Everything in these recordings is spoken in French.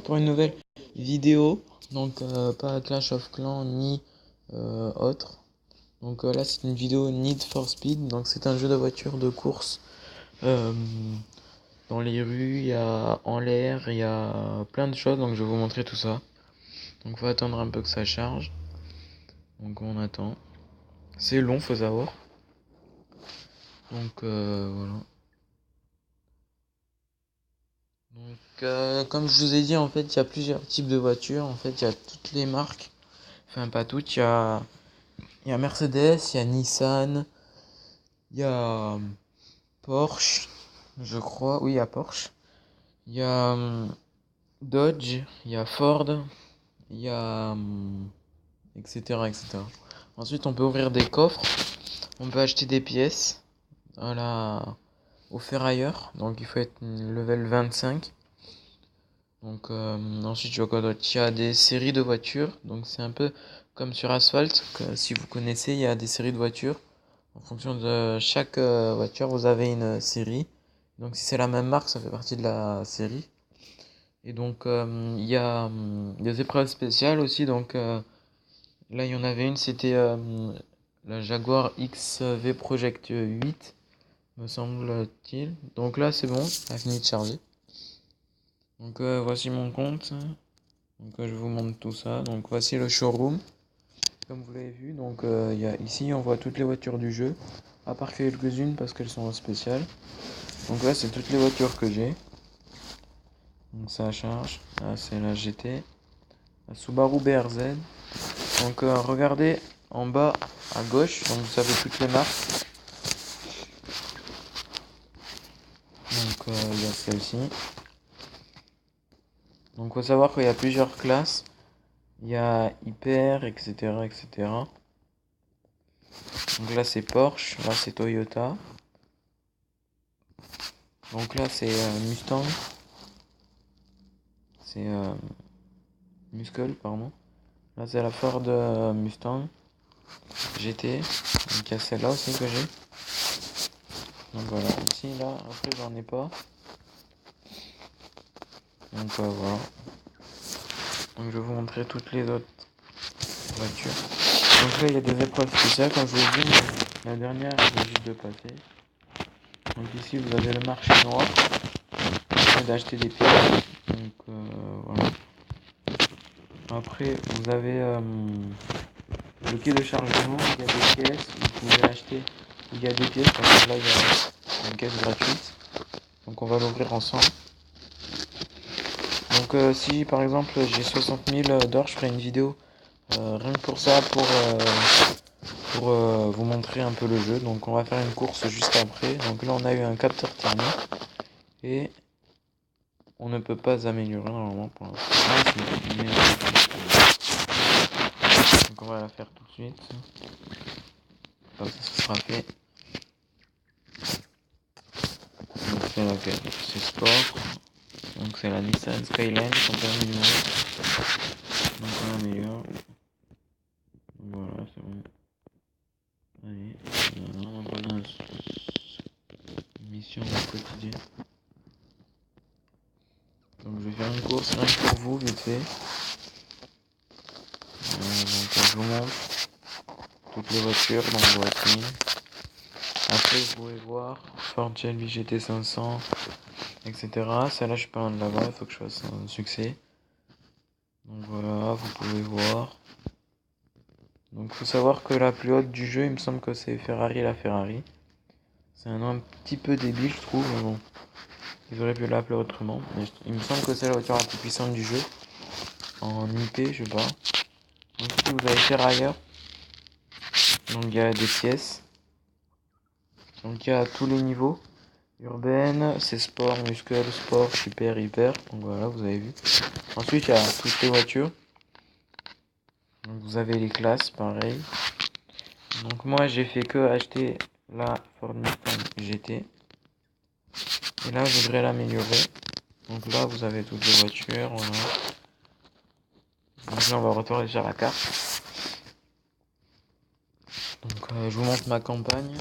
Pour une nouvelle vidéo, donc pas Clash of Clans ni autre. Donc là c'est une vidéo Need for Speed, donc c'est un jeu de voiture de course. Euh, dans les rues, il y a en l'air, il y a plein de choses, donc je vais vous montrer tout ça. Donc faut attendre un peu que ça charge. Donc on attend. C'est long, faut savoir. Donc voilà. Donc comme je vous ai dit, en fait il y a plusieurs types de voitures. En fait il y a toutes les marques. Enfin pas toutes, il y a Mercedes, il y a Nissan, il y a Porsche, je crois. Oui, il y a Porsche. Il y a Dodge, il y a Ford, il y a etc., etc. Ensuite, on peut ouvrir des coffres. On peut acheter des pièces au ferrailleur. Donc, il faut être level 25. Donc, ensuite, je vois quoi d'autre. Il y a des séries de voitures. Donc, c'est un peu comme sur Asphalt. Si vous connaissez, il y a des séries de voitures. En fonction de chaque voiture, vous avez une série. Donc si c'est la même marque, ça fait partie de la série. Et donc il y a des épreuves spéciales aussi. Donc là, il y en avait une, c'était la Jaguar XV Project 8, me semble-t-il. Donc là, c'est bon, ça a fini de charger. Donc voici mon compte. Donc je vous montre tout ça. Donc voici le showroom. Comme vous l'avez vu, donc ici on voit toutes les voitures du jeu, à part quelques-unes parce qu'elles sont en spécial. Donc là c'est toutes les voitures que j'ai. Donc ça charge. Là c'est la GT, la Subaru BRZ. Donc regardez en bas à gauche, donc vous avez toutes les marques. Donc il y a celle-ci. Donc faut savoir qu'il y a plusieurs classes. Il y a Hyper, etc., etc. Donc là c'est Porsche, là c'est Toyota. Donc là c'est Mustang. C'est Muscle, pardon. Là, c'est la Ford Mustang GT. Donc, il y a celle-là aussi que j'ai. Donc, voilà. Ici, là, après, j'en ai pas. Donc, voilà. Donc, je vais vous montrer toutes les autres voitures. Donc, là, il y a des épreuves spéciales. Comme je vous l'ai dit, la dernière, je viens juste de passer. Donc, ici, vous avez le marché noir. Et d'acheter des pièces. Donc, voilà. Après, vous avez le quai de chargement. Il y a des pièces. Vous pouvez acheter. Il y a des pièces. Parce que là, il y a une caisse gratuite. Donc on va l'ouvrir ensemble. Donc si par exemple j'ai 60 000 d'or, je ferai une vidéo rien que pour ça, pour vous montrer un peu le jeu. Donc on va faire une course juste après. Donc là on a eu un capteur thermique et on ne peut pas améliorer normalement pour l'instant. Donc on va la faire tout de suite. Comme ça ce sera fait. Donc c'est laquelle? C'est sport. Donc c'est la Nissan Skyline, son permis du monde. Donc on améliore. Voilà, c'est bon. Allez, on va dans mission au quotidien. Donc je vais faire une course rien que pour vous, vite fait. Donc je vous montre toutes les voitures, donc voici. Après vous pouvez voir Ford Shelby GT 500, etc. Celle-là je suis pas loin de là-bas, il faut que je fasse un succès. Donc voilà, vous pouvez voir. Donc faut savoir que la plus haute du jeu, il me semble que c'est Ferrari la Ferrari. C'est un nom un petit peu débile je trouve, mais bon. Ils auraient pu l'appeler autrement. Mais il me semble que c'est la voiture la plus puissante du jeu. En IP, je sais pas. Ensuite, vous avez Ferrailleur. Donc, il y a des pièces. Donc, il y a tous les niveaux. Urbaine, c'est sport, muscle, sport, super, hyper. Donc, voilà, vous avez vu. Ensuite, il y a toutes les voitures. Donc, vous avez les classes, pareil. Donc, moi, j'ai fait que acheter la Ford Mustang GT. Et là, je voudrais l'améliorer. Donc, là, vous avez toutes les voitures. Voilà. Donc, là, on va retourner sur la carte. Donc je vous montre ma campagne.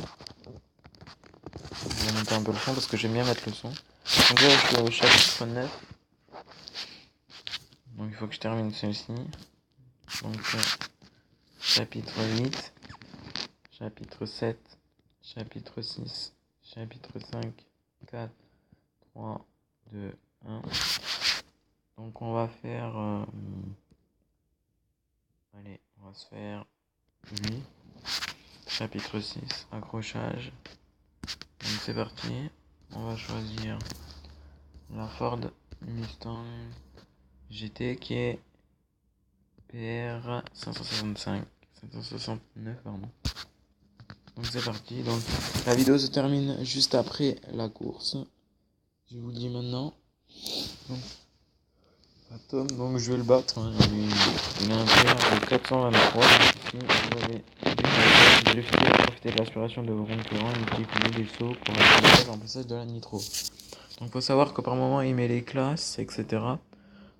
Je vais monter un peu le son parce que j'aime bien mettre le son. Donc là je suis au chapitre 9. Donc il faut que je termine celle-ci. Donc chapitre 8, chapitre 7, chapitre 6, chapitre 5, 4, 3, 2, 1. Donc on va faire... allez, on va se faire 8. Chapitre 6, accrochage. Donc c'est parti. On va choisir la Ford Mustang GT qui est PR 569 pardon. Donc c'est parti. Donc la vidéo se termine juste après la course. Je vous le dis maintenant. Donc je vais le battre. Hein. Il a un PR de 423. Ici vous avez drifter, profiter de l'aspiration de vos concurrents et multiplier les sauts pour accélérer l'emplissage de la nitro. Donc il faut savoir que par moment il met les classes, etc.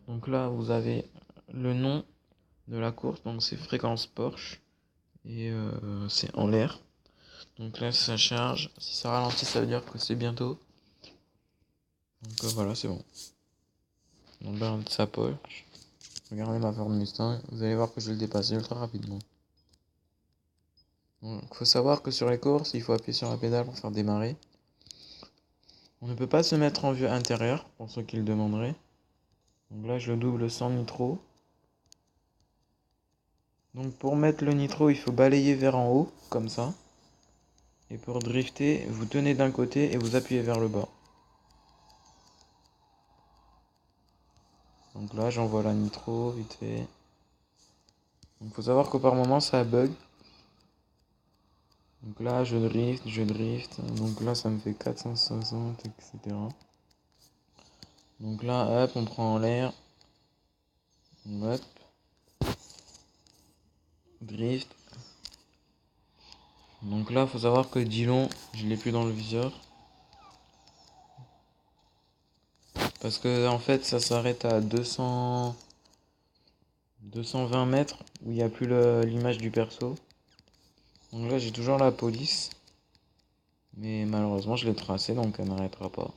Donc là vous avez le nom de la course, donc c'est fréquence Porsche et c'est en l'air. Donc là ça charge, si ça ralentit ça veut dire que c'est bientôt. Donc voilà, c'est bon. Donc là on sa Porsche. Regardez ma Ford Mustang, vous allez voir que je vais le dépasser ultra rapidement. Donc faut savoir que sur les courses il faut appuyer sur la pédale pour faire démarrer. On ne peut pas se mettre en vue intérieure pour ceux qui le demanderaient. Donc là je le double sans nitro. Donc pour mettre le nitro il faut balayer vers en haut comme ça. Et pour drifter vous tenez d'un côté et vous appuyez vers le bas. Donc là j'envoie la nitro vite fait. Donc faut savoir que par moment ça bug. Donc là je drift. Donc là ça me fait 460 etc. Donc là hop on prend en l'air. Hop. Drift. Donc là faut savoir que Dillon je l'ai plus dans le viseur. Parce que en fait ça s'arrête à 220 mètres où il n'y a plus l'image du perso. Donc là j'ai toujours la police. Mais malheureusement je l'ai tracé donc elle n'arrêtera pas.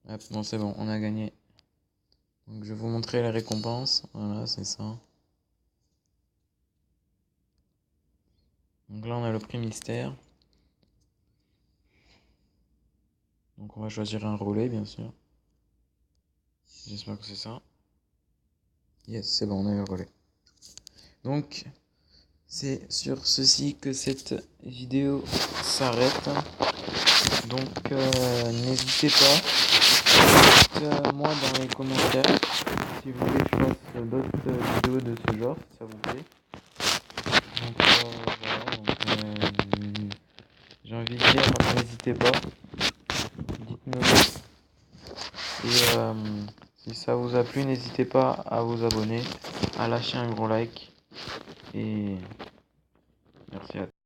Hop, bon c'est bon, on a gagné. Donc je vais vous montrer les récompenses. Voilà, c'est ça. Donc là on a le prix mystère. Donc on va choisir un relais bien sûr. J'espère que c'est ça. Yes, c'est bon, on a eu le relais. Donc c'est sur ceci que cette vidéo s'arrête. Donc n'hésitez pas. Dites-moi dans les commentaires si vous voulez que je fasse d'autres vidéos de ce genre, si ça vous plaît. Donc voilà, j'ai envie de dire, n'hésitez pas. Dites-nous. Et si ça vous a plu, n'hésitez pas à vous abonner, à lâcher un gros like. Et merci à tous.